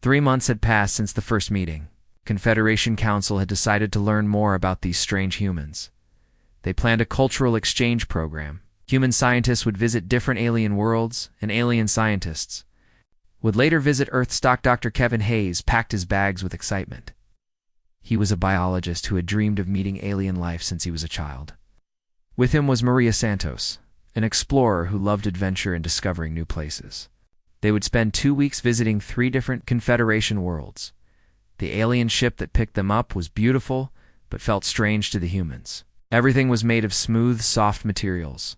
3 months had passed since the first meeting. Confederation Council had decided to learn more about these strange humans. They planned a cultural exchange program. Human scientists would visit different alien worlds, and alien scientists would later visit Earth. Dr. Kevin Hayes packed his bags with excitement. He was a biologist who had dreamed of meeting alien life since he was a child. With him was Maria Santos, an explorer who loved adventure and discovering new places. They would spend 2 weeks visiting 3 different Confederation worlds. The alien ship that picked them up was beautiful, but felt strange to the humans. Everything was made of smooth, soft materials.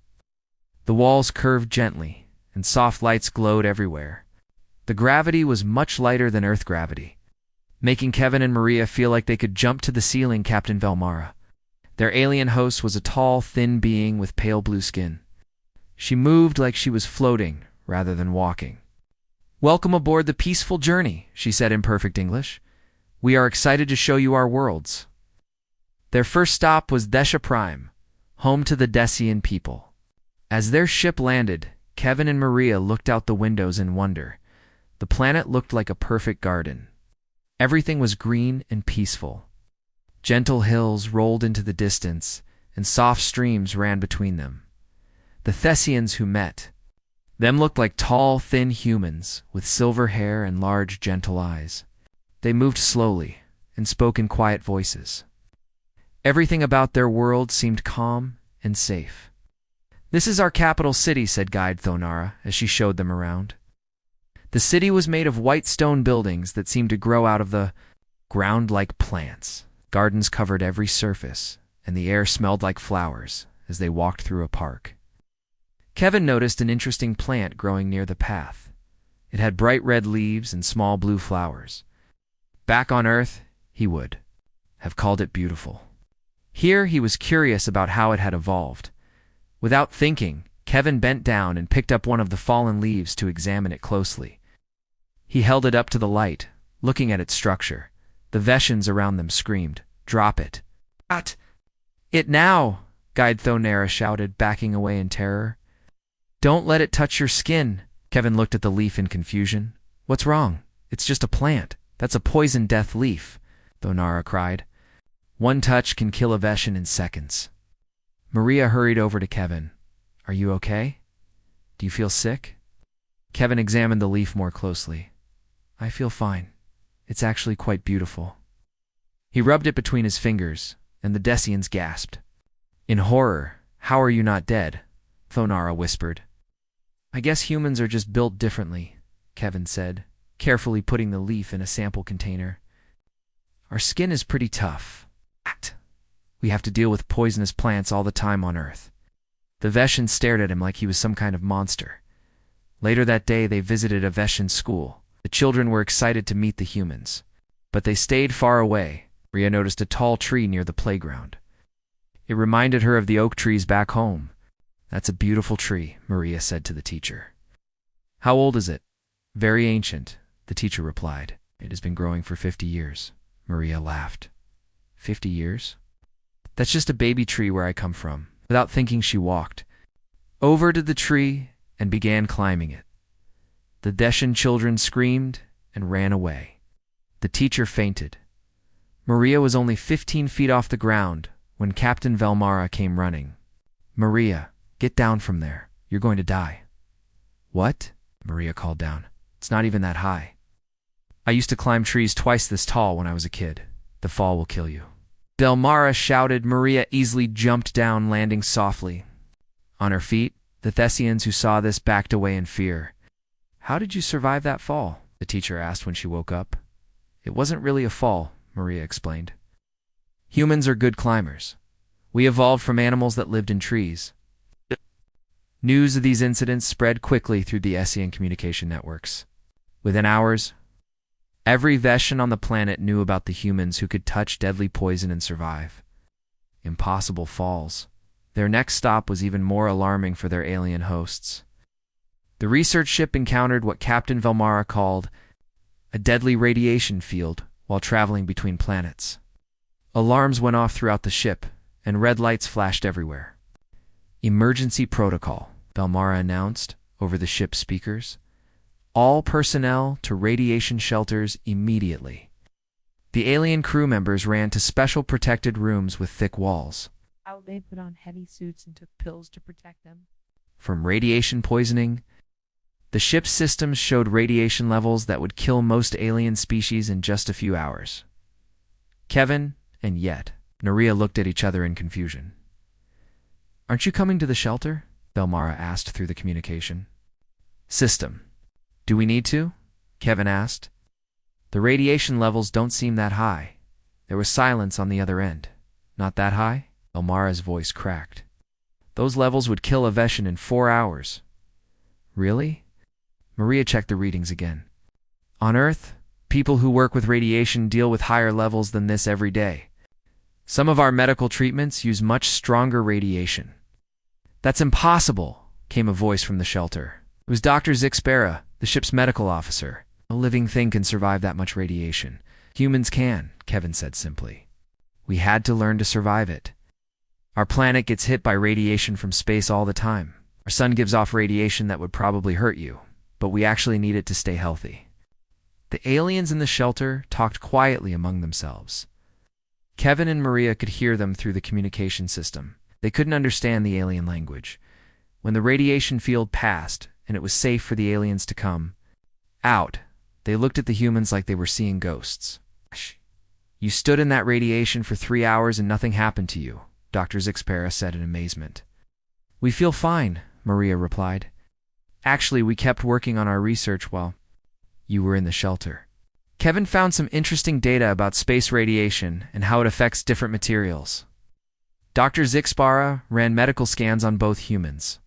The walls curved gently, and soft lights glowed everywhere. The gravity was much lighter than Earth gravity, making Kevin and Maria feel like they could jump to the ceiling. Captain Velmara, their alien host, was a tall, thin being with pale blue skin. She moved like she was floating rather than walking. "Welcome aboard the peaceful journey," she said in perfect English. "We are excited to show you our worlds." Their first stop was Desha Prime, home to the Decian people. As their ship landed, Kevin and Maria looked out the windows in wonder. The planet looked like a perfect garden. Everything was green and peaceful. Gentle hills rolled into the distance, and soft streams ran between them. The Thessians who met them looked like tall, thin humans with silver hair and large, gentle eyes. They moved slowly and spoke in quiet voices. Everything about their world seemed calm and safe. "This is our capital city," said Guide Thonara as she showed them around. The city was made of white stone buildings that seemed to grow out of the ground like plants. Gardens covered every surface, and the air smelled like flowers as they walked through a park. Kevin noticed an interesting plant growing near the path. It had bright red leaves and small blue flowers. Back on Earth, he would have called it beautiful. Here, he was curious about how it had evolved. Without thinking, Kevin bent down and picked up one of the fallen leaves to examine it closely. He held it up to the light, looking at its structure. The Veshans around them screamed, "Drop it!" "Not it now!" Guide Thonara shouted, backing away in terror. "Don't let it touch your skin." Kevin looked at the leaf in confusion. "What's wrong? It's just a plant. That's a poison death leaf," Thonara cried. "One touch can kill a Veshan in seconds." Maria hurried over to Kevin. "Are you okay? Do you feel sick?" Kevin examined the leaf more closely. "I feel fine. It's actually quite beautiful." He rubbed it between his fingers, and the Decians gasped. In horror, "How are you not dead?" Thonara whispered. "I guess humans are just built differently," Kevin said, carefully putting the leaf in a sample container. "Our skin is pretty tough. We have to deal with poisonous plants all the time on Earth." The Veshan stared at him like he was some kind of monster. Later that day, they visited a Veshan school. The children were excited to meet the humans, but they stayed far away. Maria noticed a tall tree near the playground. It reminded her of the oak trees back home. "That's a beautiful tree," Maria said to the teacher. "How old is it?" "Very ancient," the teacher replied. "It has been growing for 50 years. Maria laughed. 50 years? "That's just a baby tree where I come from." Without thinking, she walked over to the tree and began climbing it. The Deshan children screamed and ran away. The teacher fainted. Maria was only 15 feet off the ground when Captain Velmara came running. "Maria, get down from there. You're going to die." "What?" Maria called down. "It's not even that high. I used to climb trees twice this tall when I was a kid. The fall will kill you." Velmara shouted. Maria easily jumped down, landing softly on her feet. The Thessians who saw this backed away in fear. "How did you survive that fall?" the teacher asked when she woke up. "It wasn't really a fall," Maria explained. "Humans are good climbers. We evolved from animals that lived in trees." News of these incidents spread quickly through the Essian communication networks. Within hours, every Veshan on the planet knew about the humans who could touch deadly poison and survive. Impossible falls. Their next stop was even more alarming for their alien hosts. The research ship encountered what Captain Velmara called a deadly radiation field while traveling between planets. Alarms went off throughout the ship, and red lights flashed everywhere. "Emergency protocol," Velmara announced over the ship's speakers. All personnel to radiation shelters immediately. The alien crew members ran to special protected rooms with thick walls. How they put on heavy suits and took pills to protect them. From radiation poisoning, the ship's systems showed radiation levels that would kill most alien species in just a few hours. Kevin and Yet, Naria looked at each other in confusion. "Aren't you coming to the shelter?" Belmara asked through the communication. "System. Do we need to?" Kevin asked. "The radiation levels don't seem that high." There was silence on the other end. "Not that high?" Belmara's voice cracked. "Those levels would kill a Veshan in 4 hours." "Really?" Maria checked the readings again. "On Earth, people who work with radiation deal with higher levels than this every day. Some of our medical treatments use much stronger radiation." "That's impossible," came a voice from the shelter. It was Dr. Zixbera, the ship's medical officer. "No living thing can survive that much radiation." "Humans can," Kevin said simply. "We had to learn to survive it. Our planet gets hit by radiation from space all the time. Our sun gives off radiation that would probably hurt you, but we actually need it to stay healthy." The aliens in the shelter talked quietly among themselves. Kevin and Maria could hear them through the communication system. They couldn't understand the alien language. When the radiation field passed, and it was safe for the aliens to come out, they looked at the humans like they were seeing ghosts. "You stood in that radiation for 3 hours and nothing happened to you," Dr. Zixpera said in amazement. "We feel fine," Maria replied. "Actually, we kept working on our research while you were in the shelter." Kevin found some interesting data about space radiation and how it affects different materials. Dr. Zixbara ran medical scans on both humans.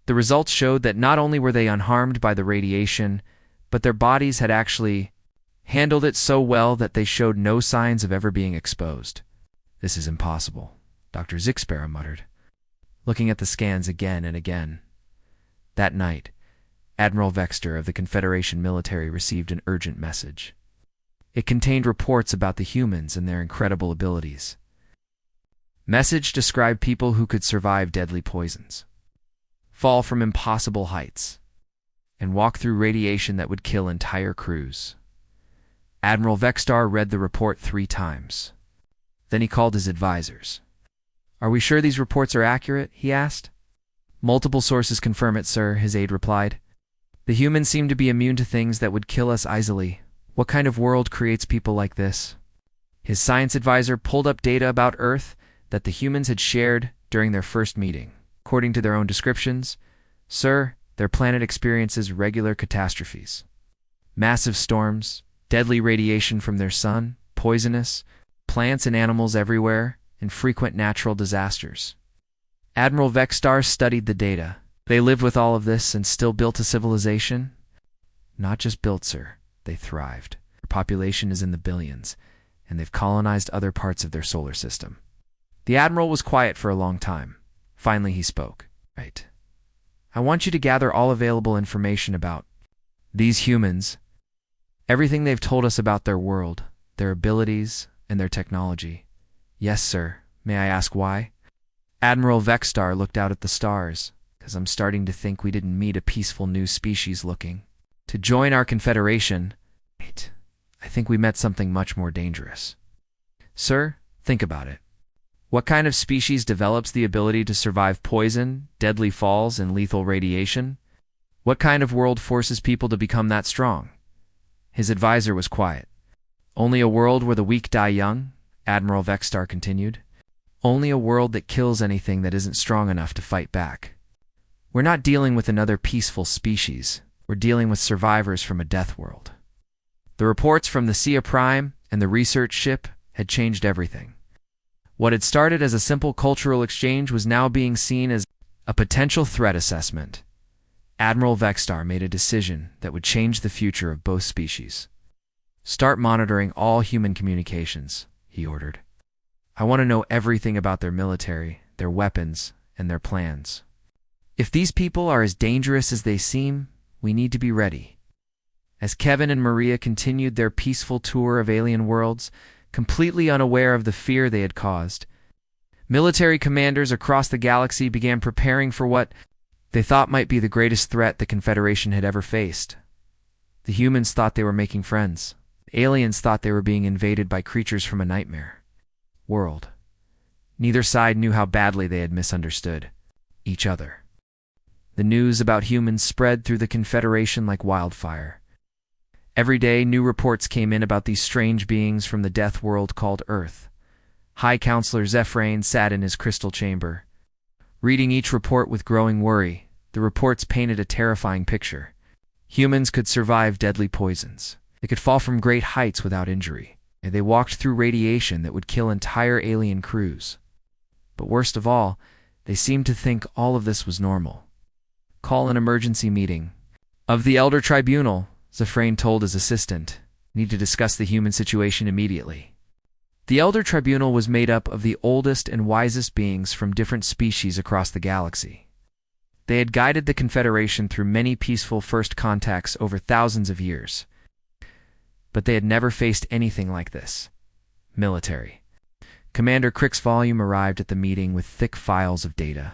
The results showed that not only were they unharmed by the radiation, but their bodies had actually handled it so well that they showed no signs of ever being exposed. "This is impossible," Dr. Zixbera muttered, looking at the scans again and again. That night, Admiral Vexter of the Confederation military received an urgent message. It contained reports about the humans and their incredible abilities. Message described people who could survive deadly poisons, fall from impossible heights, and walk through radiation that would kill entire crews. Admiral Vextar read the report 3 times. Then he called his advisors. "Are we sure these reports are accurate?" he asked. "Multiple sources confirm it, sir," his aide replied. "The humans seem to be immune to things that would kill us easily. What kind of world creates people like this?" His science advisor pulled up data about Earth that the humans had shared during their first meeting. According to their own descriptions, "Sir, their planet experiences regular catastrophes. Massive storms, deadly radiation from their sun, poisonous, plants and animals everywhere, and frequent natural disasters." Admiral Vextar studied the data. "They lived with all of this and still built a civilization?" "Not just built, sir. They thrived. Their population is in the billions, and they've colonized other parts of their solar system." The Admiral was quiet for a long time. Finally he spoke. "Right. I want you to gather all available information about these humans, everything they've told us about their world, their abilities, and their technology." "Yes, sir. May I ask why?" Admiral Vextar looked out at the stars. "Because I'm starting to think we didn't meet a peaceful new species looking to join our confederation. Wait, I think we met something much more dangerous." "Sir, think about it. What kind of species develops the ability to survive poison, deadly falls, and lethal radiation? What kind of world forces people to become that strong?" His advisor was quiet. "Only a world where the weak die young," Admiral Vextar continued. "Only a world that kills anything that isn't strong enough to fight back. We're not dealing with another peaceful species. We're dealing with survivors from a death world." The reports from the Sia Prime and the research ship had changed everything. What had started as a simple cultural exchange was now being seen as a potential threat assessment. Admiral Vextar made a decision that would change the future of both species. "Start monitoring all human communications," he ordered. "I want to know everything about their military, their weapons, and their plans. If these people are as dangerous as they seem, we need to be ready." As Kevin and Maria continued their peaceful tour of alien worlds, completely unaware of the fear they had caused, military commanders across the galaxy began preparing for what they thought might be the greatest threat the Confederation had ever faced: The humans thought they were making friends. The aliens thought they were being invaded by creatures from a nightmare world. Neither side knew how badly they had misunderstood each other. The news about humans spread through the Confederation like wildfire. Every day, new reports came in about these strange beings from the death world called Earth. High Counselor Zephyrain sat in his crystal chamber. Reading each report with growing worry, the reports painted a terrifying picture. Humans could survive deadly poisons. They could fall from great heights without injury. And they walked through radiation that would kill entire alien crews. But worst of all, they seemed to think all of this was normal. Call an emergency meeting. Of the Elder Tribunal, Zephyrain told his assistant, need to discuss the human situation immediately. The Elder Tribunal was made up of the oldest and wisest beings from different species across the galaxy. They had guided the Confederation through many peaceful first contacts over thousands of years. But they had never faced anything like this. Military. Commander Crick's volume arrived at the meeting with thick files of data.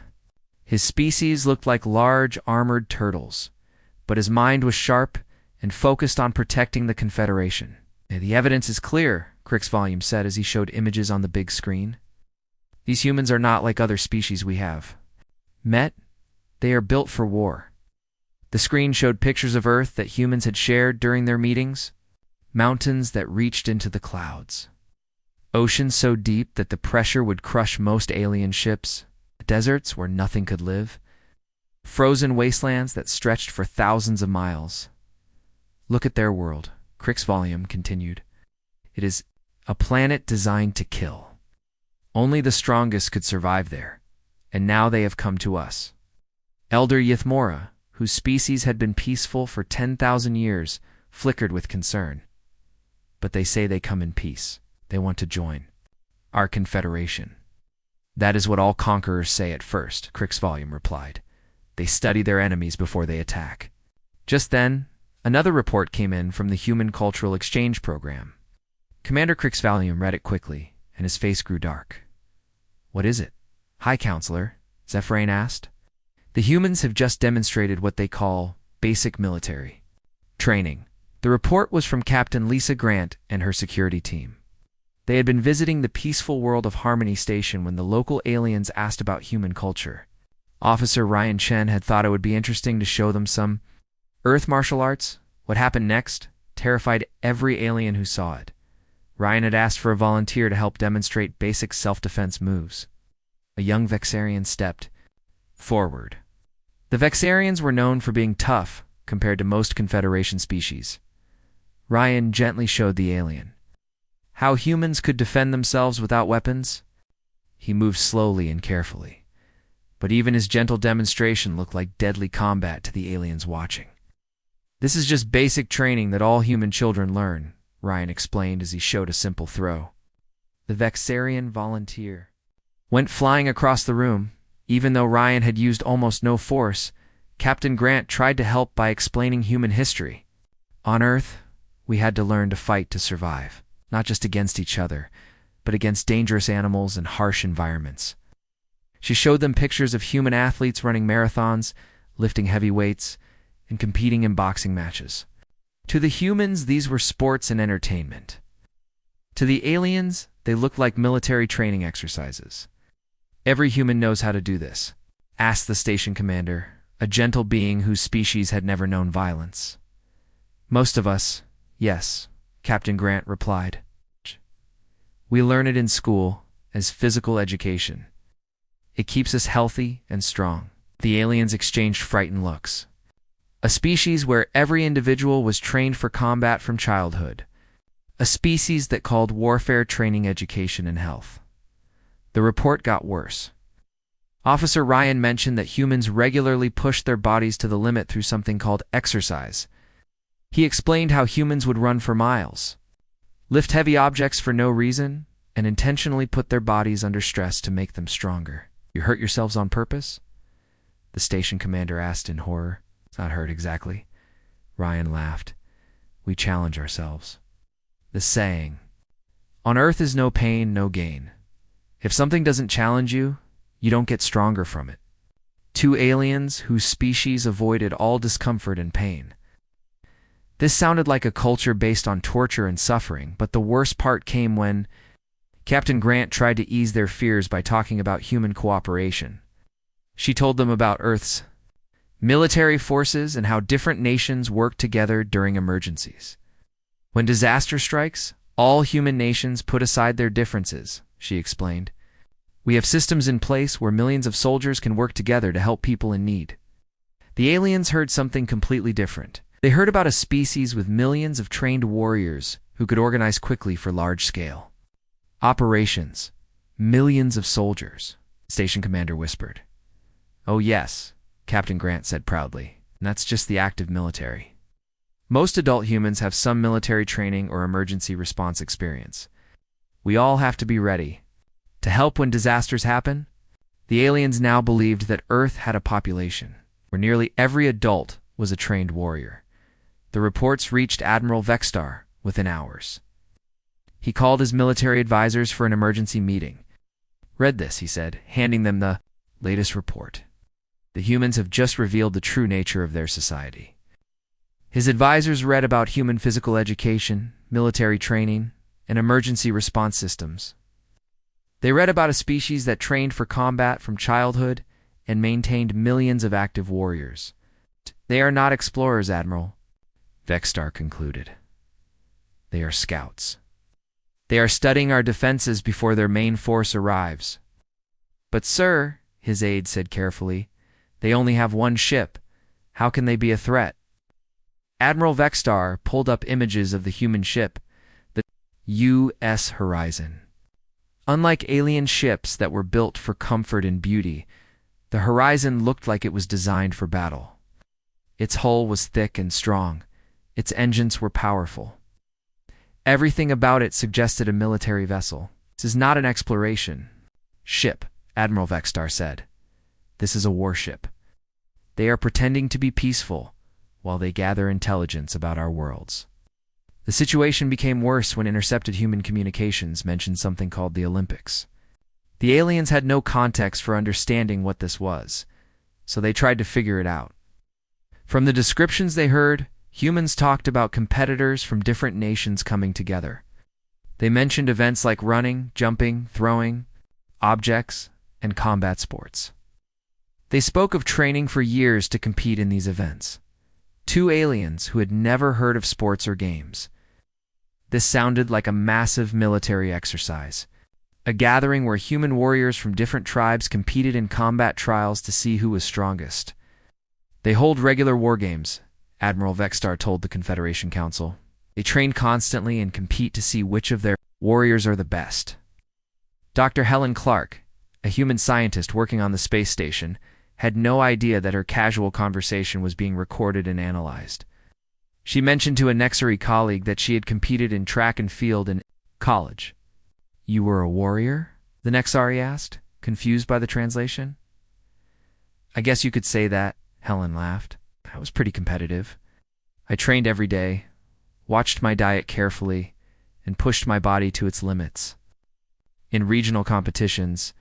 His species looked like large, armored turtles, but his mind was sharp and focused on protecting the Confederation. The evidence is clear, Crick's volume said as he showed images on the big screen. These humans are not like other species we have met. They are built for war. The screen showed pictures of Earth that humans had shared during their meetings. Mountains that reached into the clouds. Oceans so deep that the pressure would crush most alien ships. Deserts where nothing could live. Frozen wastelands that stretched for thousands of miles. Look at their world, Crick's volume continued. It is a planet designed to kill. Only the strongest could survive there, and now they have come to us. Elder Ythmora, whose species had been peaceful for 10,000 years, flickered with concern. But they say they come in peace. They want to join our confederation. That is what all conquerors say at first, Crick's volume replied. They study their enemies before they attack. Just then, another report came in from the Human Cultural Exchange Program. Commander Crick's volume read it quickly, and his face grew dark. What is it? High Counselor, Zephyrain asked. The humans have just demonstrated what they call basic military training. The report was from Captain Lisa Grant and her security team. They had been visiting the peaceful world of Harmony Station when the local aliens asked about human culture. Officer Ryan Chen had thought it would be interesting to show them some Earth martial arts. What happened next terrified every alien who saw it. Ryan had asked for a volunteer to help demonstrate basic self-defense moves. A young Vexarian stepped forward. The Vexarians were known for being tough compared to most Confederation species. Ryan gently showed the alien how humans could defend themselves without weapons. He moved slowly and carefully, but even his gentle demonstration looked like deadly combat to the aliens watching. This is just basic training that all human children learn, Ryan explained as he showed a simple throw. The Vexarian volunteer went flying across the room. Even though Ryan had used almost no force, Captain Grant tried to help by explaining human history. On Earth, we had to learn to fight to survive, not just against each other, but against dangerous animals and harsh environments. She showed them pictures of human athletes running marathons, lifting heavy weights, and competing in boxing matches. To the humans, these were sports and entertainment. To the aliens, they looked like military training exercises. Every human knows how to do this, asked the station commander, a gentle being whose species had never known violence. Most of us, yes, Captain Grant replied. We learn it in school as physical education. It keeps us healthy and strong. The aliens exchanged frightened looks. A species where every individual was trained for combat from childhood. A species that called warfare training education and health. The report got worse. Officer Ryan mentioned that humans regularly pushed their bodies to the limit through something called exercise. He explained how humans would run for miles, lift heavy objects for no reason, and intentionally put their bodies under stress to make them stronger. You hurt yourselves on purpose? The station commander asked in horror. It's not hurt exactly. Ryan laughed. We challenge ourselves. The saying, on Earth is no pain, no gain. If something doesn't challenge you, you don't get stronger from it. Two aliens whose species avoided all discomfort and pain. This sounded like a culture based on torture and suffering, but the worst part came when Captain Grant tried to ease their fears by talking about human cooperation. She told them about Earth's military forces and how different nations work together during emergencies. When disaster strikes, all human nations put aside their differences, she explained. We have systems in place where millions of soldiers can work together to help people in need. The aliens heard something completely different. They heard about a species with millions of trained warriors who could organize quickly for large-scale operations. Millions of soldiers, Station Commander whispered. Oh yes, Captain Grant said proudly, and that's just the active military. Most adult humans have some military training or emergency response experience. We all have to be ready to help when disasters happen. The aliens now believed that Earth had a population where nearly every adult was a trained warrior. The reports reached Admiral Vextar within hours. He called his military advisors for an emergency meeting. Read this, he said, handing them the latest report. The humans have just revealed the true nature of their society. His advisors read about human physical education, military training, and emergency response systems. They read about a species that trained for combat from childhood and maintained millions of active warriors. They are not explorers, Admiral, Vextar concluded. They are scouts. They are studying our defenses before their main force arrives. But sir, his aide said carefully, they only have one ship. How can they be a threat? Admiral Vextar pulled up images of the human ship, the U.S. Horizon. Unlike alien ships that were built for comfort and beauty, the Horizon looked like it was designed for battle. Its hull was thick and strong. Its engines were powerful. Everything about it suggested a military vessel. This is not an exploration ship, Admiral Vextar said. This is a warship. They are pretending to be peaceful while they gather intelligence about our worlds. The situation became worse when intercepted human communications mentioned something called the Olympics. The aliens had no context for understanding what this was, so they tried to figure it out. From the descriptions they heard, humans talked about competitors from different nations coming together. They mentioned events like running, jumping, throwing, objects, and combat sports. They spoke of training for years to compete in these events. Two aliens who had never heard of sports or games. This sounded like a massive military exercise, a gathering where human warriors from different tribes competed in combat trials to see who was strongest. They hold regular war games, Admiral Vextar told the Confederation Council. They train constantly and compete to see which of their warriors are the best. Dr. Helen Clark, a human scientist working on the space station, had no idea that her casual conversation was being recorded and analyzed. She mentioned to a Nexari colleague that she had competed in track and field in college. You were a warrior? The Nexari asked, confused by the translation. I guess you could say that, Helen laughed. I was pretty competitive. I trained every day, watched my diet carefully, and pushed my body to its limits. In regional competitions,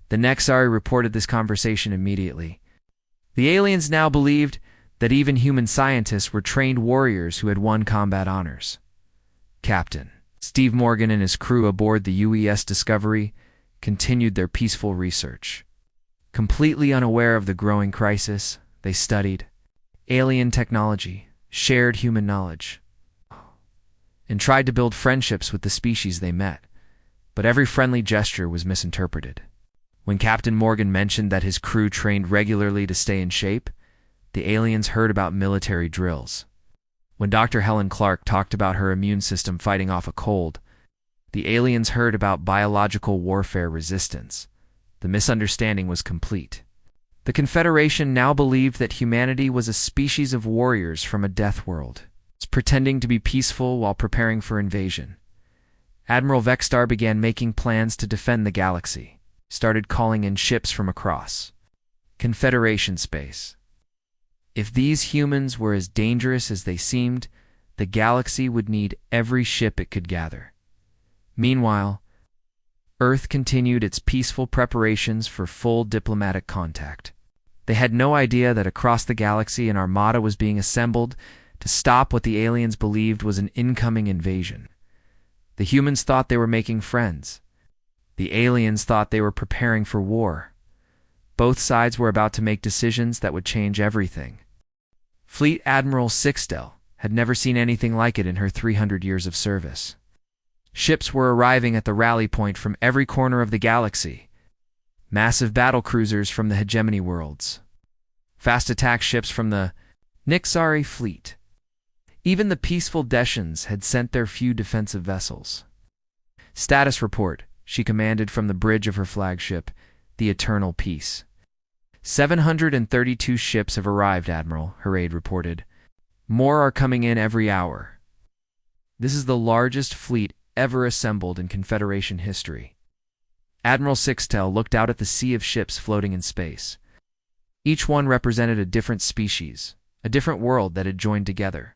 the Nexari reported this conversation immediately. The aliens now believed that even human scientists were trained warriors who had won combat honors. Captain Steve Morgan and his crew aboard the UES Discovery continued their peaceful research. Completely unaware of the growing crisis, they studied alien technology, shared human knowledge, and tried to build friendships with the species they met. But every friendly gesture was misinterpreted. When Captain Morgan mentioned that his crew trained regularly to stay in shape, the aliens heard about military drills. When Dr. Helen Clark talked about her immune system fighting off a cold, the aliens heard about biological warfare resistance. The misunderstanding was complete. The Confederation now believed that humanity was a species of warriors from a death world, pretending to be peaceful while preparing for invasion. Admiral Vextar began making plans to defend the galaxy. Started calling in ships from across Confederation space. If these humans were as dangerous as they seemed, the galaxy would need every ship it could gather. Meanwhile, Earth continued its peaceful preparations for full diplomatic contact. They had no idea that across the galaxy an armada was being assembled to stop what the aliens believed was an incoming invasion. The humans thought they were making friends. The aliens thought they were preparing for war. Both sides were about to make decisions that would change everything. Fleet Admiral Sixtel had never seen anything like it in her 300 years of service. Ships were arriving at the rally point from every corner of the galaxy. Massive battle cruisers from the hegemony worlds. Fast attack ships from the Nixari fleet. Even the peaceful Deshans had sent their few defensive vessels. "Status report," she commanded from the bridge of her flagship, the Eternal Peace. 732 ships have arrived, Admiral, her aide reported. More are coming in every hour. This is the largest fleet ever assembled in Confederation history. Admiral Sixtel looked out at the sea of ships floating in space. Each one represented a different species, a different world that had joined together.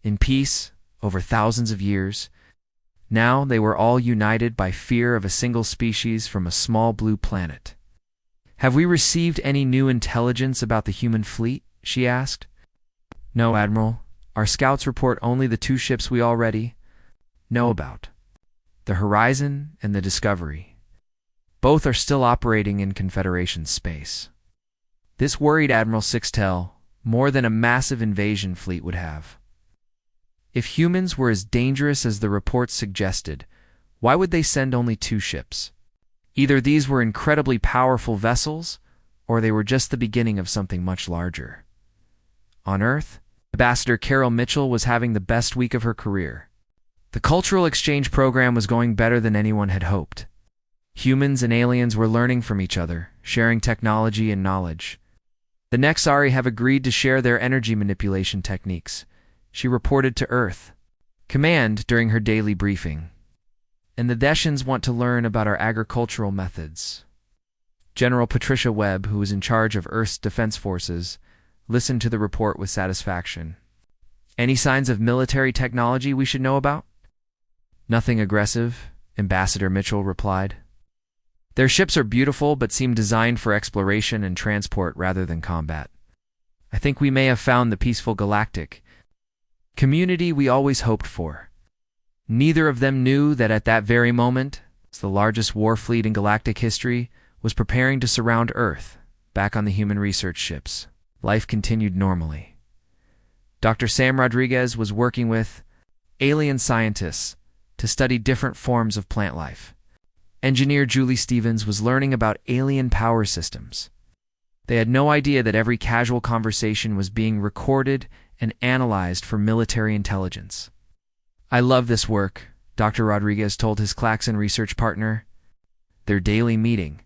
In peace, over thousands of years. Now they were all united by fear of a single species from a small blue planet. "Have we received any new intelligence about the human fleet?" she asked. "No, Admiral. Our scouts report only the two ships we already know about. The Horizon and the Discovery. Both are still operating in Confederation space." This worried Admiral Sixtel more than a massive invasion fleet would have. If humans were as dangerous as the reports suggested, why would they send only two ships? Either these were incredibly powerful vessels, or they were just the beginning of something much larger. On Earth, Ambassador Carol Mitchell was having the best week of her career. The cultural exchange program was going better than anyone had hoped. Humans and aliens were learning from each other, sharing technology and knowledge. The Nexari have agreed to share their energy manipulation techniques, she reported to Earth Command during her daily briefing. And the Deshans want to learn about our agricultural methods. General Patricia Webb, who was in charge of Earth's defense forces, listened to the report with satisfaction. "Any signs of military technology we should know about?" "Nothing aggressive," Ambassador Mitchell replied. "Their ships are beautiful but seem designed for exploration and transport rather than combat. I think we may have found the peaceful Galactic community we always hoped for." Neither of them knew that at that very moment, the largest war fleet in galactic history was preparing to surround Earth, back on the human research ships. Life continued normally. Dr. Sam Rodriguez was working with alien scientists to study different forms of plant life. Engineer Julie Stevens was learning about alien power systems. They had no idea that every casual conversation was being recorded and analyzed for military intelligence. "I love this work," Dr. Rodriguez told his Klaxon research partner. Their daily meeting.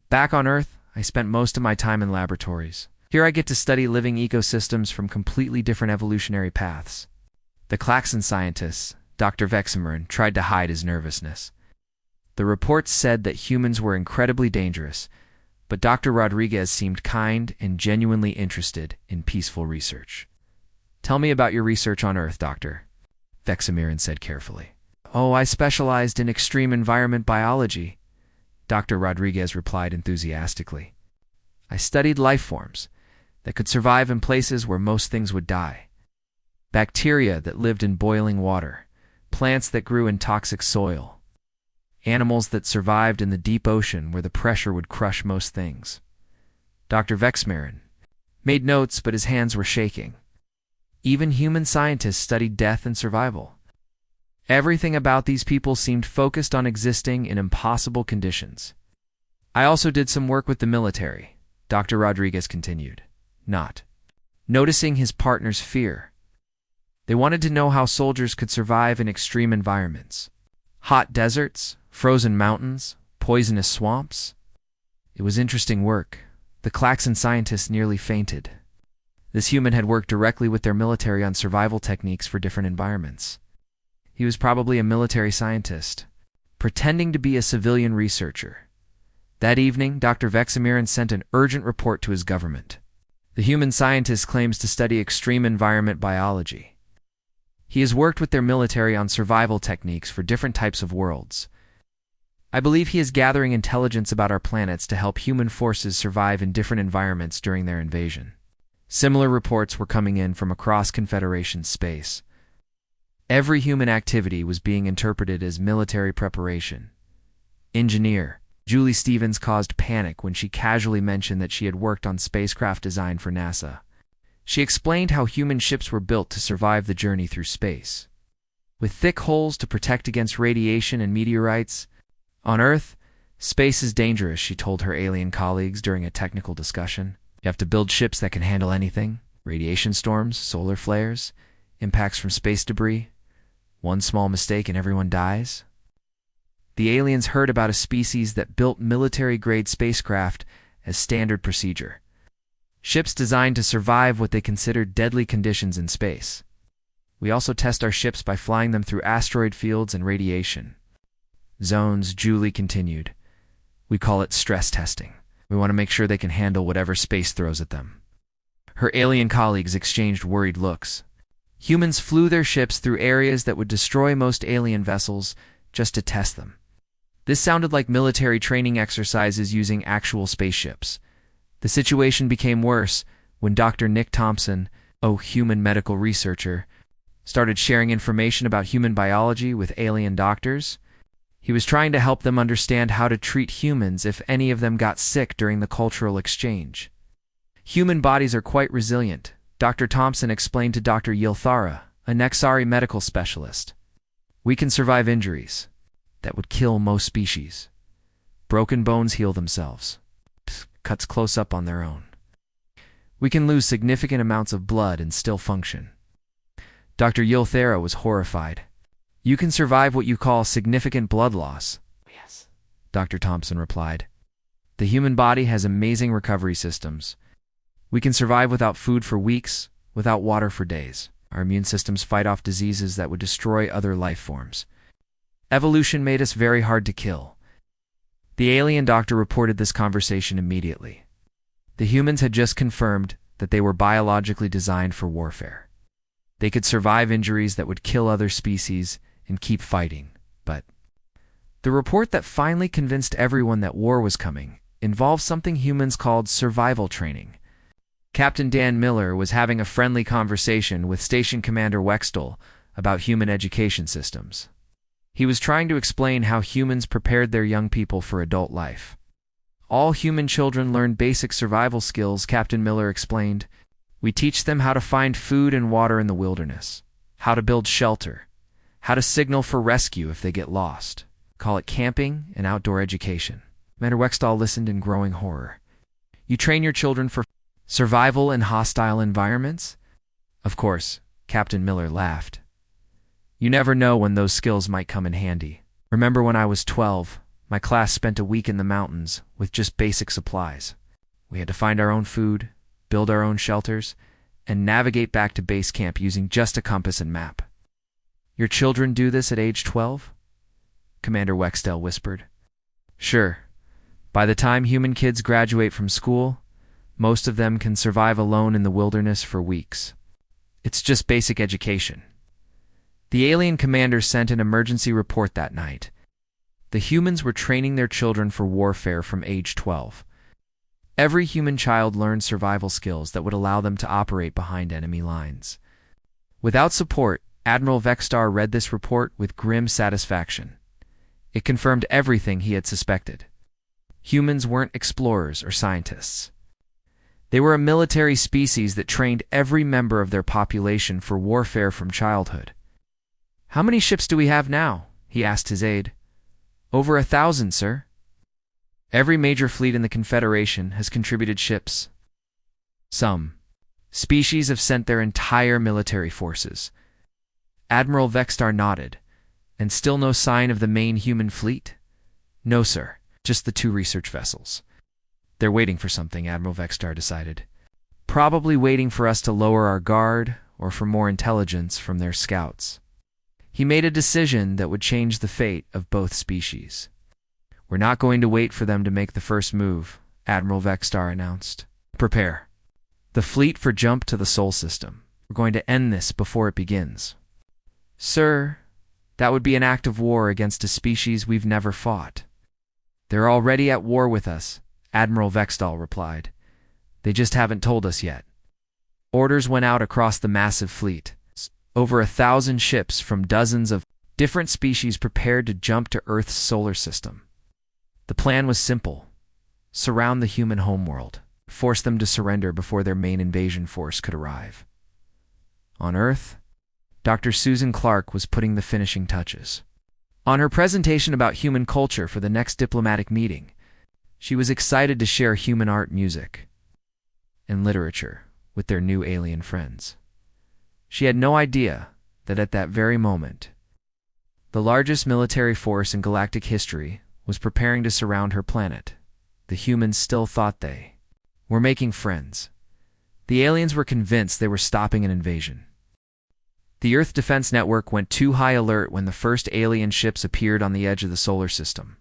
"Back on Earth, I spent most of my time in laboratories. Here I get to study living ecosystems from completely different evolutionary paths." The Klaxon scientist, Dr. Vexameron, tried to hide his nervousness. The reports said that humans were incredibly dangerous, but Dr. Rodriguez seemed kind and genuinely interested in peaceful research. "Tell me about your research on Earth, Doctor," Vexameron said carefully. "Oh, I specialized in extreme environment biology," Dr. Rodriguez replied enthusiastically. "I studied life forms that could survive in places where most things would die. Bacteria that lived in boiling water, plants that grew in toxic soil, animals that survived in the deep ocean where the pressure would crush most things." Dr. Vexameron made notes, but his hands were shaking. Even human scientists studied death and survival. Everything about these people seemed focused on existing in impossible conditions. "I also did some work with the military," Dr. Rodriguez continued, not noticing his partner's fear. "They wanted to know how soldiers could survive in extreme environments. Hot deserts, frozen mountains, poisonous swamps. It was interesting work. The Klaxon scientists nearly fainted. This human had worked directly with their military on survival techniques for different environments. He was probably a military scientist, pretending to be a civilian researcher. That evening, Dr. Vexameron sent an urgent report to his government. The human scientist claims to study extreme environment biology. He has worked with their military on survival techniques for different types of worlds. I believe he is gathering intelligence about our planets to help human forces survive in different environments during their invasion. Similar reports were coming in from across Confederation space. Every human activity was being interpreted as military preparation. Engineer Julie Stevens caused panic when she casually mentioned that she had worked on spacecraft design for NASA. She explained how human ships were built to survive the journey through space, with thick hulls to protect against radiation and meteorites. On Earth, space is dangerous, she told her alien colleagues during a technical discussion. You have to build ships that can handle anything: radiation storms, solar flares, impacts from space debris. One small mistake and everyone dies. The aliens heard about a species that built military-grade spacecraft as standard procedure. Ships designed to survive what they considered deadly conditions in space. We also test our ships by flying them through asteroid fields and radiation zones, Julie continued. We call it stress testing. We want to make sure they can handle whatever space throws at them. Her alien colleagues exchanged worried looks. Humans flew their ships through areas that would destroy most alien vessels just to test them. This sounded like military training exercises using actual spaceships. The situation became worse when Dr. Nick Thompson, a human medical researcher, started sharing information about human biology with alien doctors. He was trying to help them understand how to treat humans if any of them got sick during the cultural exchange. Human bodies are quite resilient, Dr. Thompson explained to Dr. Yilthara, a Nexari medical specialist. We can survive injuries that would kill most species. Broken bones heal themselves. Cuts close up on their own. We can lose significant amounts of blood and still function. Dr. Yilthara was horrified. You can survive what you call significant blood loss. Yes, Dr. Thompson replied. The human body has amazing recovery systems. We can survive without food for weeks, without water for days. Our immune systems fight off diseases that would destroy other life forms. Evolution made us very hard to kill. The alien doctor reported this conversation immediately. The humans had just confirmed that they were biologically designed for warfare. They could survive injuries that would kill other species and keep fighting, but the report that finally convinced everyone that war was coming involved something humans called survival training. Captain Dan Miller was having a friendly conversation with Station Commander Wextel about human education systems. He was trying to explain how humans prepared their young people for adult life. All human children learn basic survival skills, Captain Miller explained. We teach them how to find food and water in the wilderness, how to build shelter, how to signal for rescue if they get lost. Call it camping and outdoor education. Commander Wextel listened in growing horror. You train your children for survival in hostile environments? Of course, Captain Miller laughed. You never know when those skills might come in handy. Remember when I was 12, my class spent a week in the mountains with just basic supplies. We had to find our own food, build our own shelters, and navigate back to base camp using just a compass and map. Your children do this at age 12? Commander Wextel whispered. Sure. By the time human kids graduate from school, most of them can survive alone in the wilderness for weeks. It's just basic education. The alien commander sent an emergency report that night. The humans were training their children for warfare from age 12. Every human child learned survival skills that would allow them to operate behind enemy lines. Without support, Admiral Vextar read this report with grim satisfaction. It confirmed everything he had suspected. Humans weren't explorers or scientists. They were a military species that trained every member of their population for warfare from childhood. How many ships do we have now? He asked his aide. Over 1,000, sir. Every major fleet in the Confederation has contributed ships. Some species have sent their entire military forces. Admiral Vextar nodded. And still no sign of the main human fleet? No, sir. Just the 2 research vessels. They're waiting for something, Admiral Vextar decided. Probably waiting for us to lower our guard or for more intelligence from their scouts. He made a decision that would change the fate of both species. We're not going to wait for them to make the first move, Admiral Vextar announced. Prepare the fleet for jump to the Sol system. We're going to end this before it begins. Sir, that would be an act of war against a species we've never fought. They're already at war with us, Admiral Vextal replied. They just haven't told us yet. Orders went out across the massive fleet. Over 1,000 ships from dozens of different species prepared to jump to Earth's solar system. The plan was simple: surround the human homeworld, force them to surrender before their main invasion force could arrive. On Earth, Dr. Susan Clark was putting the finishing touches. On her presentation about human culture for the next diplomatic meeting, she was excited to share human art, music, and literature with their new alien friends. She had no idea that at that very moment, the largest military force in galactic history was preparing to surround her planet. The humans still thought they were making friends. The aliens were convinced they were stopping an invasion. The Earth Defense Network went too high alert when the first alien ships appeared on the edge of the solar system.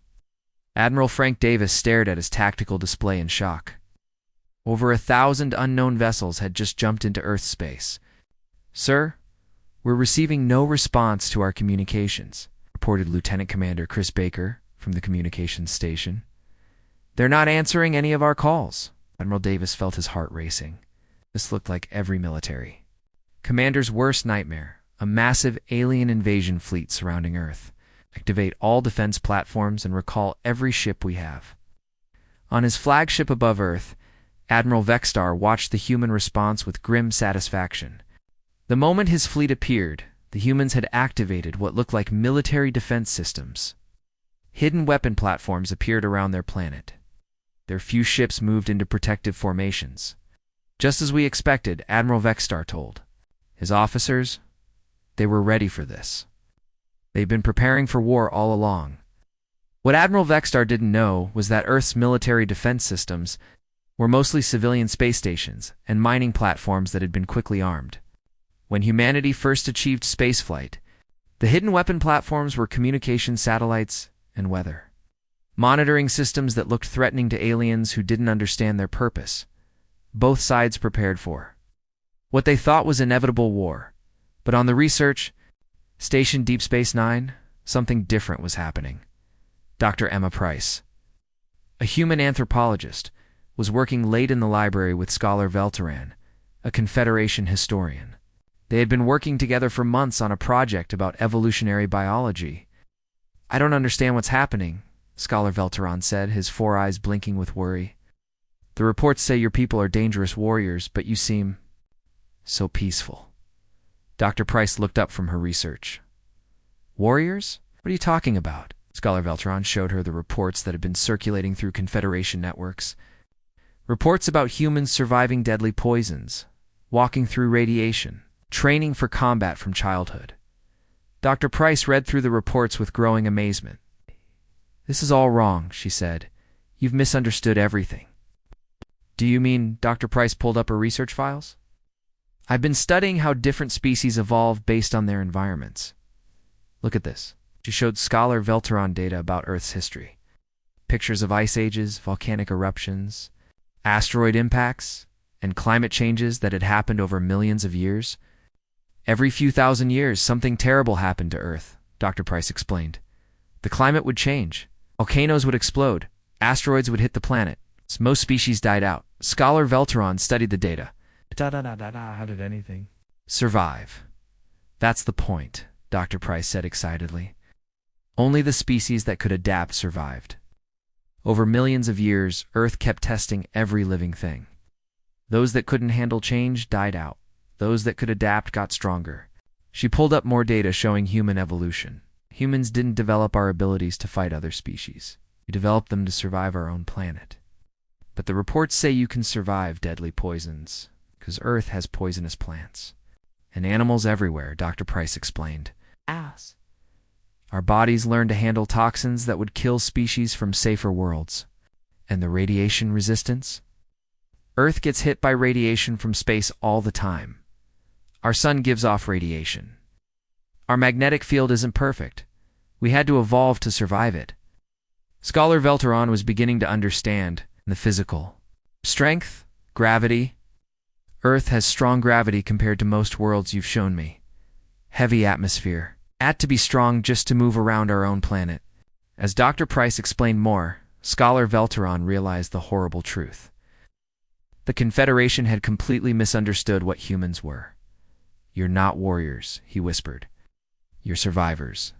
Admiral Frank Davis stared at his tactical display in shock. Over 1,000 unknown vessels had just jumped into Earth space. "Sir, we're receiving no response to our communications," reported Lieutenant Commander Chris Baker from the communications station. "They're not answering any of our calls." Admiral Davis felt his heart racing. This looked like every military commander's worst nightmare: a massive alien invasion fleet surrounding Earth. Activate all defense platforms and recall every ship we have. On his flagship above Earth, Admiral Vextar watched the human response with grim satisfaction. The moment his fleet appeared, the humans had activated what looked like military defense systems. Hidden weapon platforms appeared around their planet. Their few ships moved into protective formations. Just as we expected, Admiral Vextar told his officers, they were ready for this. They'd been preparing for war all along. What Admiral Vextar didn't know was that Earth's military defense systems were mostly civilian space stations and mining platforms that had been quickly armed. When humanity first achieved spaceflight, the hidden weapon platforms were communication satellites and weather monitoring systems that looked threatening to aliens who didn't understand their purpose. Both sides prepared for what they thought was inevitable war. But on the research Station Deep Space Nine, something different was happening. Dr. Emma Price, a human anthropologist, was working late in the library with Scholar Velteran, a Confederation historian. They had been working together for months on a project about evolutionary biology. "I don't understand what's happening," Scholar Velteran said, his 4 eyes blinking with worry. "The reports say your people are dangerous warriors, but you seem so peaceful." Dr. Price looked up from her research. "Warriors? What are you talking about?" Scholar Velteran showed her the reports that had been circulating through Confederation networks. Reports about humans surviving deadly poisons, walking through radiation, training for combat from childhood. Dr. Price read through the reports with growing amazement. "This is all wrong," she said. "You've misunderstood everything." "Do you mean?" Dr. Price pulled up her research files. "I've been studying how different species evolve based on their environments. Look at this." She showed Scholar Velteran data about Earth's history. Pictures of ice ages, volcanic eruptions, asteroid impacts, and climate changes that had happened over millions of years. "Every few thousand years, something terrible happened to Earth," Dr. Price explained. "The climate would change. Volcanoes would explode. Asteroids would hit the planet. Most species died out." Scholar Velteran studied the data. How did anything "Survive. That's the point," Dr. Price said excitedly. "Only the species that could adapt survived. Over millions of years, Earth kept testing every living thing. Those that couldn't handle change died out. Those that could adapt got stronger." She pulled up more data showing human evolution. "Humans didn't develop our abilities to fight other species. We developed them to survive our own planet. But the reports say you can survive deadly poisons, because Earth has poisonous plants. And animals everywhere," Dr. Price explained. Ass. "Our bodies learn to handle toxins that would kill species from safer worlds. And the radiation resistance? Earth gets hit by radiation from space all the time. Our sun gives off radiation. Our magnetic field isn't perfect. We had to evolve to survive it." Scholar Velteran was beginning to understand the physical strength, gravity. "Earth has strong gravity compared to most worlds you've shown me. Heavy atmosphere. Had to be strong just to move around our own planet." As Dr. Price explained more, Scholar Velteran realized the horrible truth. The Confederation had completely misunderstood what humans were. "You're not warriors," he whispered. "You're survivors."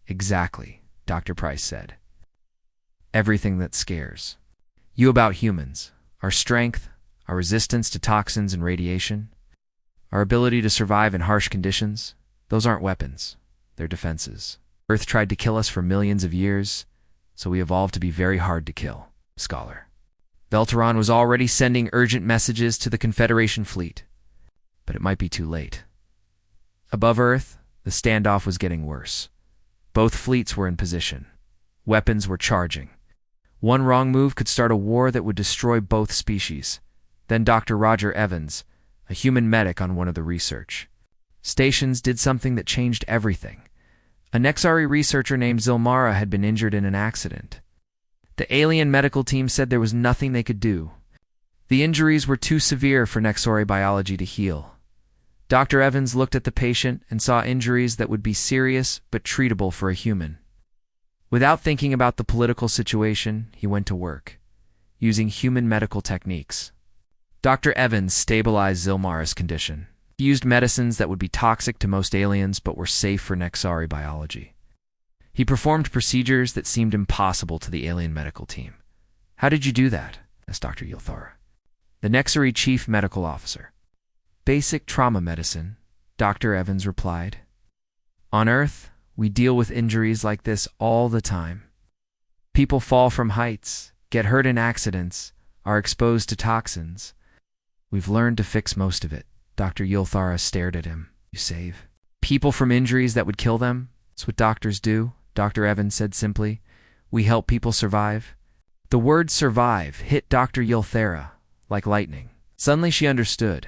"Exactly," Dr. Price said. "Everything that scares you about humans, our strength, our resistance to toxins and radiation, our ability to survive in harsh conditions, those aren't weapons, they're defenses. Earth tried to kill us for millions of years, so we evolved to be very hard to kill, scholar." Velteron was already sending urgent messages to the Confederation fleet, but it might be too late. Above Earth, the standoff was getting worse. Both fleets were in position. Weapons were charging. One wrong move could start a war that would destroy both species. Then Dr. Roger Evans, a human medic on one of the research stations, did something that changed everything. A Nexari researcher named Zilmara had been injured in an accident. The alien medical team said there was nothing they could do. The injuries were too severe for Nexari biology to heal. Dr. Evans looked at the patient and saw injuries that would be serious but treatable for a human. Without thinking about the political situation, he went to work, using human medical techniques. Dr. Evans stabilized Zilmara's condition. He used medicines that would be toxic to most aliens but were safe for Nexari biology. He performed procedures that seemed impossible to the alien medical team. "How did you do that?" asked Dr. Yilthara, the Nexari chief medical officer. "Basic trauma medicine," Dr. Evans replied. "On Earth, we deal with injuries like this all the time. People fall from heights, get hurt in accidents, are exposed to toxins. We've learned to fix most of it." Dr. Yilthara stared at him. "You save people from injuries that would kill them? That's what doctors do," Dr. Evans said simply. "We help people survive." The word survive hit Dr. Yilthara like lightning. Suddenly she understood.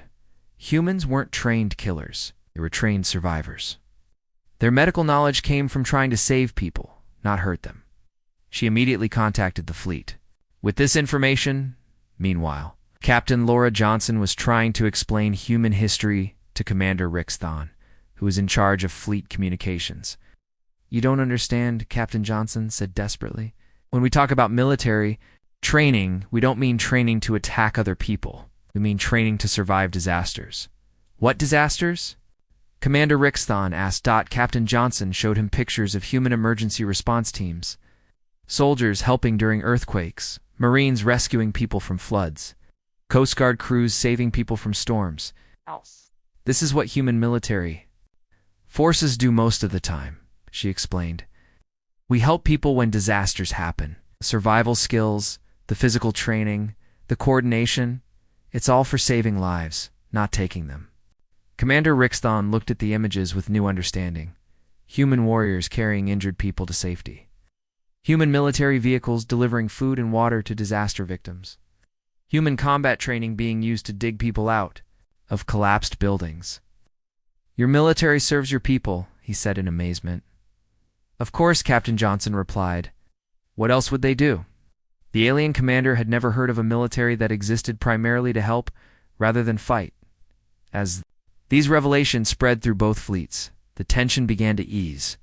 Humans weren't trained killers. They were trained survivors. Their medical knowledge came from trying to save people, not hurt them. She immediately contacted the fleet. With this information, meanwhile, Captain Laura Johnson was trying to explain human history to Commander Rixthon, who was in charge of fleet communications. "You don't understand," Captain Johnson said desperately. "When we talk about military training, we don't mean training to attack other people. We mean training to survive disasters." "What disasters?" Commander Rixthon asked. Captain Johnson showed him pictures of human emergency response teams. Soldiers helping during earthquakes, Marines rescuing people from floods, Coast Guard crews saving people from storms. "This is what human military forces do most of the time," she explained. "We help people when disasters happen. Survival skills, the physical training, the coordination, it's all for saving lives, not taking them." Commander Rixthon looked at the images with new understanding. Human warriors carrying injured people to safety. Human military vehicles delivering food and water to disaster victims. Human combat training being used to dig people out of collapsed buildings. "Your military serves your people," he said in amazement. "Of course," Captain Johnson replied. "What else would they do?" The alien commander had never heard of a military that existed primarily to help rather than fight. As these revelations spread through both fleets, the tension began to ease.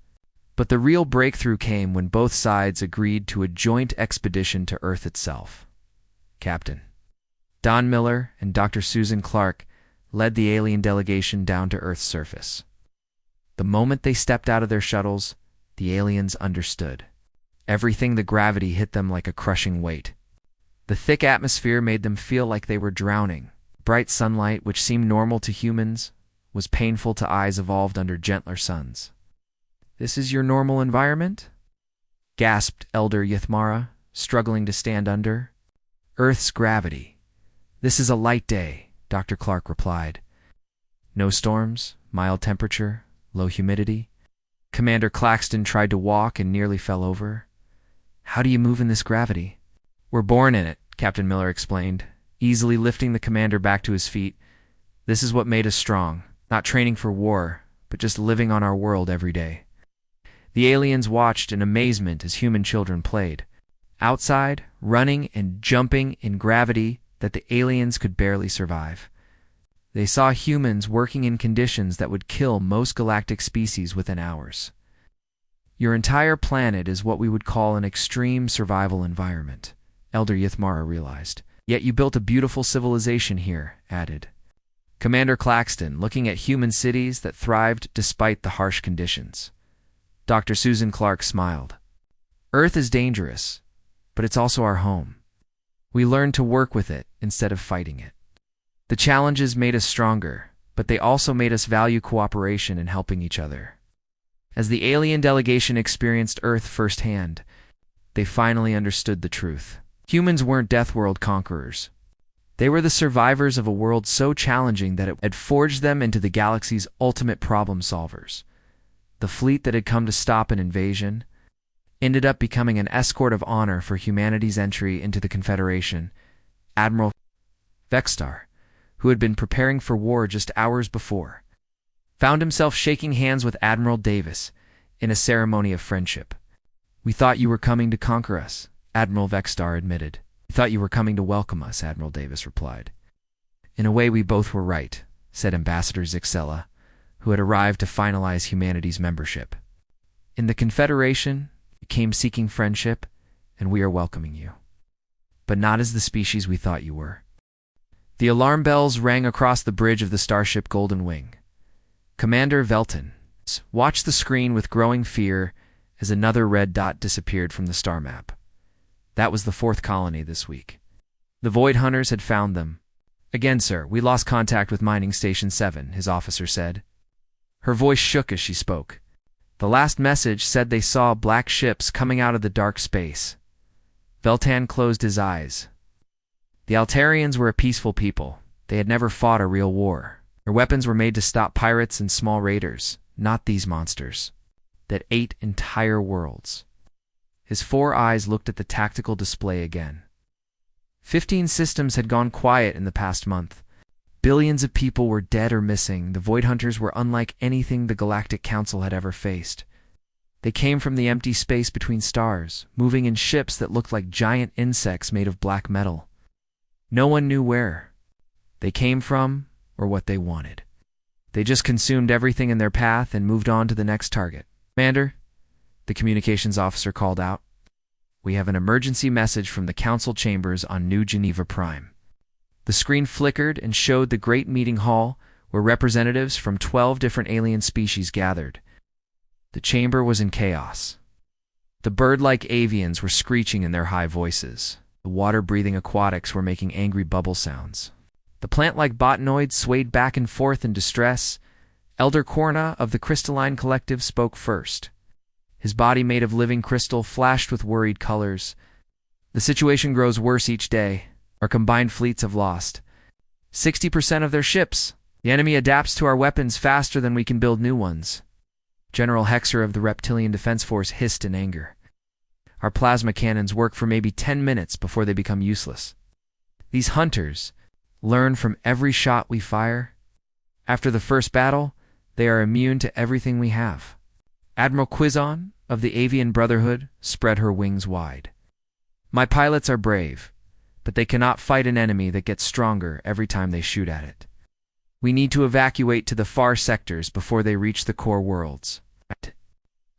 But the real breakthrough came when both sides agreed to a joint expedition to Earth itself. Captain Don Miller and Dr. Susan Clark led the alien delegation down to Earth's surface. The moment they stepped out of their shuttles, the aliens understood. Everything the gravity hit them like a crushing weight. The thick atmosphere made them feel like they were drowning. Bright sunlight, which seemed normal to humans, was painful to eyes evolved under gentler suns. "This is your normal environment?" gasped Elder Yithmara, struggling to stand under. "Earth's gravity. This is a light day," Dr. Clark replied. "No storms, mild temperature, low humidity." Commander Claxton tried to walk and nearly fell over. "How do you move in this gravity?" "We're born in it," Captain Miller explained, easily lifting the commander back to his feet. "This is what made us strong, not training for war, but just living on our world every day." The aliens watched in amazement as human children played. Outside, running and jumping in gravity that the aliens could barely survive. They saw humans working in conditions that would kill most galactic species within hours. "Your entire planet is what we would call an extreme survival environment," Elder Yithmara realized. Yet you built a beautiful civilization here, added Commander Claxton, looking at human cities that thrived despite the harsh conditions. Dr. Susan Clark smiled. Earth is dangerous, but it's also our home. We learned to work with it instead of fighting it. The challenges made us stronger, but they also made us value cooperation and helping each other. As the alien delegation experienced Earth firsthand, they finally understood the truth. Humans weren't Deathworld conquerors. They were the survivors of a world so challenging that it had forged them into the galaxy's ultimate problem solvers. The fleet that had come to stop an invasion ended up becoming an escort of honor for humanity's entry into the Confederation. Admiral Vexstar, who had been preparing for war just hours before, found himself shaking hands with Admiral Davis in a ceremony of friendship. "We thought you were coming to conquer us," Admiral Vexstar admitted. "We thought you were coming to welcome us," Admiral Davis replied. "In a way, we both were right," said Ambassador Zixella, who had arrived to finalize humanity's membership. "In the Confederation, you came seeking friendship, and we are welcoming you. But not as the species we thought you were." The alarm bells rang across the bridge of the starship Golden Wing. Commander Velton watched the screen with growing fear as another red dot disappeared from the star map. That was the 4th colony this week. The Void Hunters had found them. "Again, sir, we lost contact with Mining Station 7, his officer said. Her voice shook as she spoke. The last message said they saw black ships coming out of the dark space. Veltan closed his eyes. The Altarians were a peaceful people. They had never fought a real war. Their weapons were made to stop pirates and small raiders, not these monsters that ate entire worlds. His 4 eyes looked at the tactical display again. 15 systems had gone quiet in the past month. Billions of people were dead or missing. The Void Hunters were unlike anything the Galactic Council had ever faced. They came from the empty space between stars, moving in ships that looked like giant insects made of black metal. No one knew where they came from or what they wanted. They just consumed everything in their path and moved on to the next target. "Commander," the communications officer called out, "we have an emergency message from the Council chambers on New Geneva Prime." The screen flickered and showed the great meeting hall where representatives from 12 different alien species gathered. The chamber was in chaos. The bird-like avians were screeching in their high voices. The water-breathing aquatics were making angry bubble sounds. The plant-like botanoids swayed back and forth in distress. Elder Corna of the Crystalline Collective spoke first. His body made of living crystal flashed with worried colors. "The situation grows worse each day. Our combined fleets have lost 60% of their ships. The enemy adapts to our weapons faster than we can build new ones." General Hexer of the Reptilian Defense Force hissed in anger. "Our plasma cannons work for maybe 10 minutes before they become useless. These hunters learn from every shot we fire. After the first battle, they are immune to everything we have." Admiral Quizon of the Avian Brotherhood spread her wings wide. "My pilots are brave, but they cannot fight an enemy that gets stronger every time they shoot at it. We need to evacuate to the far sectors before they reach the core worlds."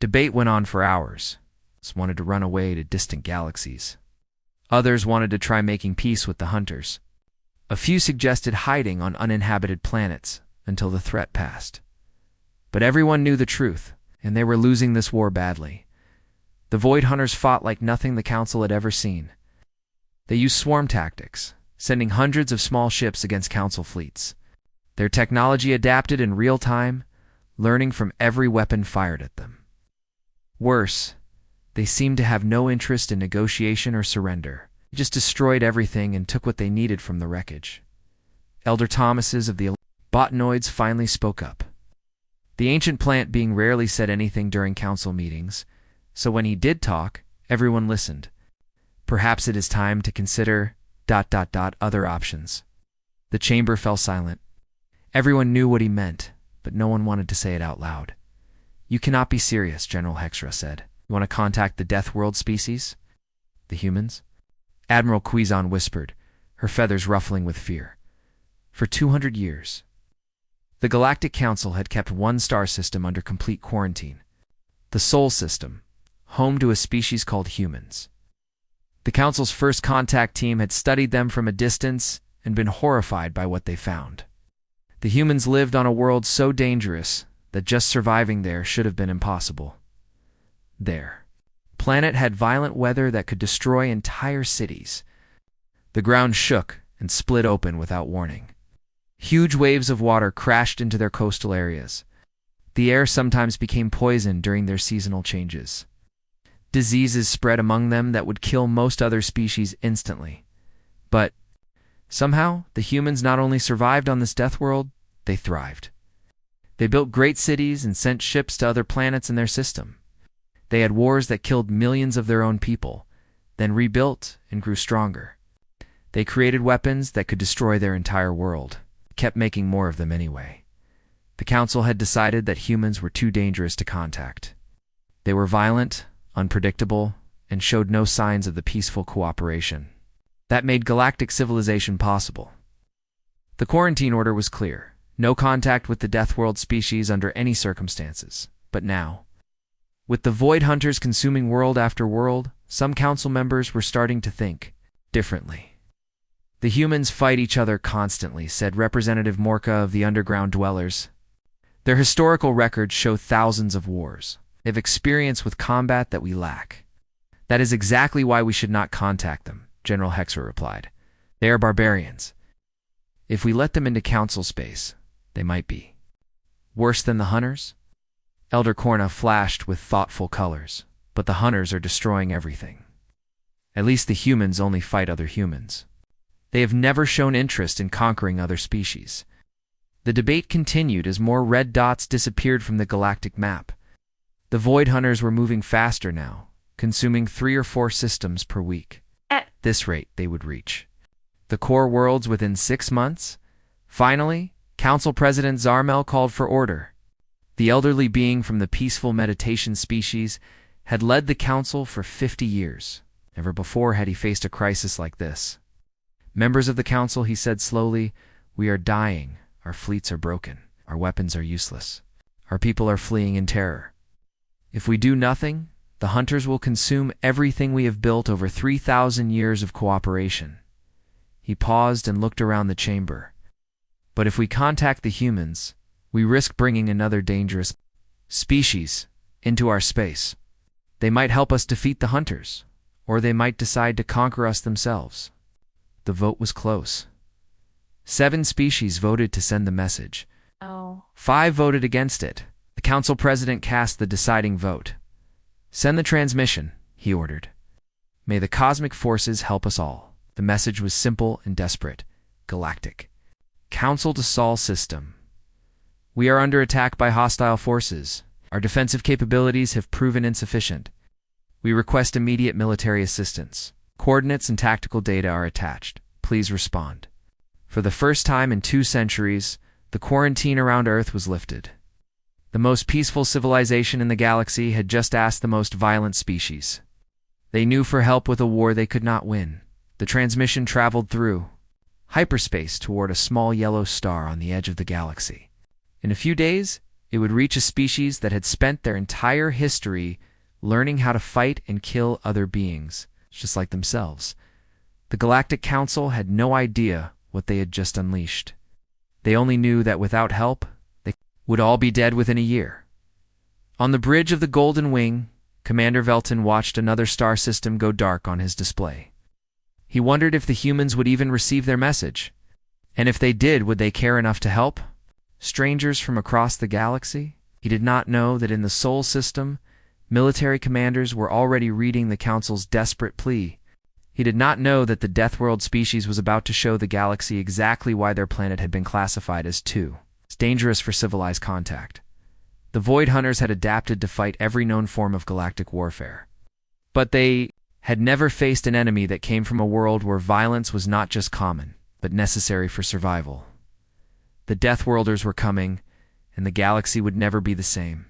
Debate went on for hours. Some wanted to run away to distant galaxies. Others wanted to try making peace with the hunters. A few suggested hiding on uninhabited planets until the threat passed. But everyone knew the truth, and they were losing this war badly. The Void Hunters fought like nothing the Council had ever seen. They used swarm tactics, sending hundreds of small ships against Council fleets. Their technology adapted in real time, learning from every weapon fired at them. Worse, they seemed to have no interest in negotiation or surrender. They just destroyed everything and took what they needed from the wreckage. Elder Thomases of the Botanoids finally spoke up. The ancient plant being rarely said anything during council meetings, so when he did talk, everyone listened. Perhaps it is time to consider ... other options. The chamber fell silent. Everyone knew what he meant, but no one wanted to say it out loud. "You cannot be serious," General Hexra said. "You want to contact the Deathworld species? The humans?" Admiral Quizon whispered, her feathers ruffling with fear. For 200 years, the Galactic Council had kept one star system under complete quarantine. The Sol System, home to a species called humans. The Council's first contact team had studied them from a distance and been horrified by what they found. The humans lived on a world so dangerous that just surviving there should have been impossible. Their planet had violent weather that could destroy entire cities. The ground shook and split open without warning. Huge waves of water crashed into their coastal areas. The air sometimes became poisoned during their seasonal changes. Diseases spread among them that would kill most other species instantly. But somehow, the humans not only survived on this death world, they thrived. They built great cities and sent ships to other planets in their system. They had wars that killed millions of their own people, then rebuilt and grew stronger. They created weapons that could destroy their entire world, kept making more of them anyway. The Council had decided that humans were too dangerous to contact. They were violent, unpredictable, and showed no signs of the peaceful cooperation that made galactic civilization possible. The quarantine order was clear: no contact with the Deathworld species under any circumstances. But now, with the Void Hunters consuming world after world, some council members were starting to think differently. "The humans fight each other constantly," said Representative Morka of the Underground Dwellers. "Their historical records show thousands of wars. They have experience with combat that we lack. That is exactly why we should not contact them," General Hexer replied. "They are barbarians. If we let them into council space, they might be worse than the hunters." Elder Korna flashed with thoughtful colors. "But the hunters are destroying everything. At least the humans only fight other humans. They have never shown interest in conquering other species." The debate continued as more red dots disappeared from the galactic map. The Void Hunters were moving faster now, consuming 3 or 4 systems per week. At this rate, they would reach the core worlds within 6 months. Finally, Council President Zarmel called for order. The elderly being from the peaceful meditation species had led the Council for 50 years. Never before had he faced a crisis like this. "Members of the Council," he said slowly, "we are dying. Our fleets are broken. Our weapons are useless. Our people are fleeing in terror. If we do nothing, the hunters will consume everything we have built over 3,000 years of cooperation." He paused and looked around the chamber. "But if we contact the humans, we risk bringing another dangerous species into our space. They might help us defeat the hunters, or they might decide to conquer us themselves." The vote was close. 7 species voted to send the message. 5 voted against it. The Council President cast the deciding vote. "Send the transmission," he ordered. "May the cosmic forces help us all." The message was simple and desperate. Galactic. Council to Sol system. "We are under attack by hostile forces. Our defensive capabilities have proven insufficient. We request immediate military assistance. Coordinates and tactical data are attached. Please respond." For the first time in 2 centuries, the quarantine around Earth was lifted. The most peaceful civilization in the galaxy had just asked the most violent species. They knew for help with a war they could not win. The transmission traveled through hyperspace toward a small yellow star on the edge of the galaxy. In a few days, it would reach a species that had spent their entire history learning how to fight and kill other beings, just like themselves. The Galactic Council had no idea what they had just unleashed. They only knew that without help, they would all be dead within a year. On the bridge of the Golden Wing, Commander Velton watched another star system go dark on his display. He wondered if the humans would even receive their message. And if they did, would they care enough to help? Strangers from across the galaxy? He did not know that in the Sol system, military commanders were already reading the Council's desperate plea. He did not know that the Deathworld species was about to show the galaxy exactly why their planet had been classified as too dangerous for civilized contact. The Void Hunters had adapted to fight every known form of galactic warfare. But they had never faced an enemy that came from a world where violence was not just common, but necessary for survival. The Deathworlders were coming, and the galaxy would never be the same.